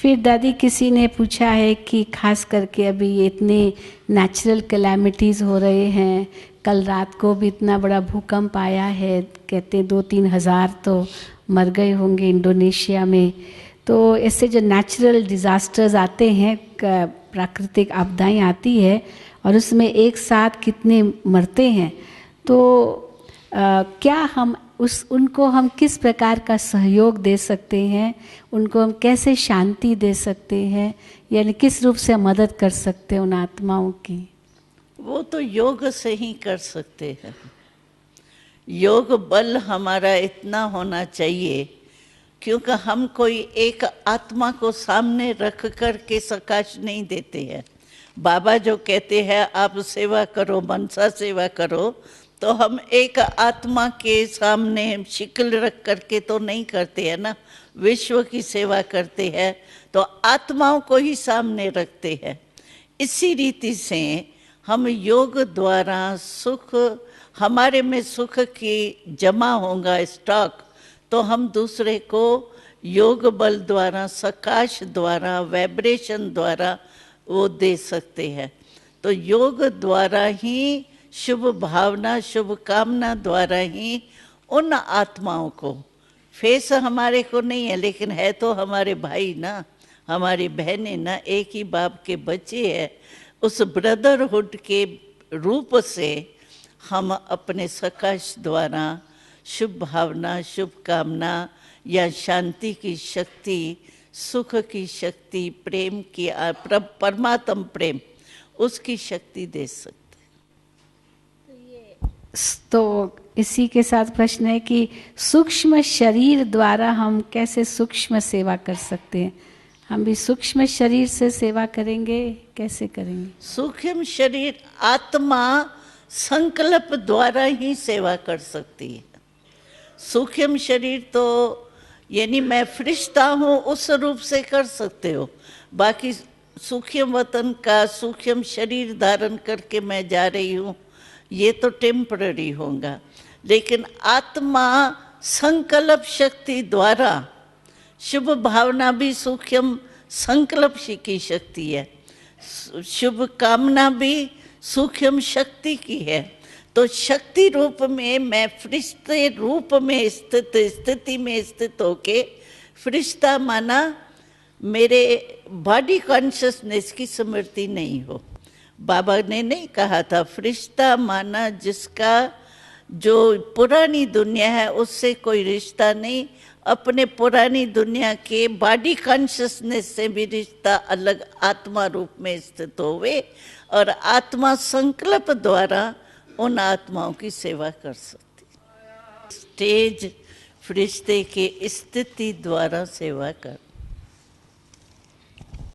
फिर दादी किसी ने पूछा है कि खास करके अभी ये इतने नेचुरल कैलामिटीज़ हो रहे हैं, कल रात को भी इतना बड़ा भूकंप आया है, कहते 2-3 हज़ार तो मर गए होंगे इंडोनेशिया में। तो ऐसे जो नेचुरल डिज़ास्टर्स आते हैं, प्राकृतिक आपदाएं आती है और उसमें एक साथ कितने मरते हैं, तो क्या हम उनको हम किस प्रकार का सहयोग दे सकते हैं, उनको हम कैसे शांति दे सकते हैं, यानी किस रूप से मदद कर सकते हैं उन आत्माओं की? वो तो योग से ही कर सकते हैं। योग बल हमारा इतना होना चाहिए, क्योंकि हम कोई एक आत्मा को सामने रख कर के सकाश नहीं देते हैं। बाबा जो कहते हैं आप सेवा करो, मनसा सेवा करो, तो हम एक आत्मा के सामने शिकल रख करके तो नहीं करते हैं ना। विश्व की सेवा करते हैं तो आत्माओं को ही सामने रखते हैं। इसी रीति से हम योग द्वारा सुख, हमारे में सुख की जमा होगा स्टॉक, तो हम दूसरे को योग बल द्वारा, सकाश द्वारा, वाइब्रेशन द्वारा वो दे सकते हैं। तो योग द्वारा ही, शुभ भावना, शुभ कामना द्वारा ही उन आत्माओं को, फेस हमारे को नहीं है लेकिन है तो हमारे भाई ना, हमारी बहनें ना, एक ही बाप के बच्चे हैं, उस ब्रदरहुड के रूप से हम अपने सकाश द्वारा शुभ भावना, शुभ कामना या शांति की शक्ति, सुख की शक्ति, प्रेम की, परमात्म प्रेम, उसकी शक्ति दे सकते। तो इसी के साथ प्रश्न है कि सूक्ष्म शरीर द्वारा हम कैसे सूक्ष्म सेवा कर सकते हैं? हम भी सूक्ष्म शरीर से सेवा करेंगे, कैसे करेंगे? सूक्ष्म शरीर आत्मा संकल्प द्वारा ही सेवा कर सकती है। सूक्ष्म शरीर तो यानी मैं फरिश्ता हूँ उस रूप से कर सकते हो, बाकी सूक्ष्म वतन का सूक्ष्म शरीर धारण करके मैं जा रही हूँ, ये तो टेम्पररी होगा। लेकिन आत्मा संकल्प शक्ति द्वारा, शुभ भावना भी सूक्ष्म संकल्प की शक्ति है, शुभ कामना भी सूक्ष्म शक्ति की है। तो शक्ति रूप में मैं फरिश्ते रूप में स्थिति में स्थित होके, फरिश्ता माना मेरे बॉडी कॉन्शियसनेस की स्मृति नहीं हो। बाबा ने नहीं कहा था फरिश्ता माना जिसका जो पुरानी दुनिया है उससे कोई रिश्ता नहीं, अपने पुरानी दुनिया के बॉडी कॉन्शियसनेस से भी रिश्ता अलग आत्मा रूप में स्थित होवे और आत्मा संकल्प द्वारा उन आत्माओं की सेवा कर सकती। स्टेज फरिश्ते के स्थिति द्वारा सेवा कर।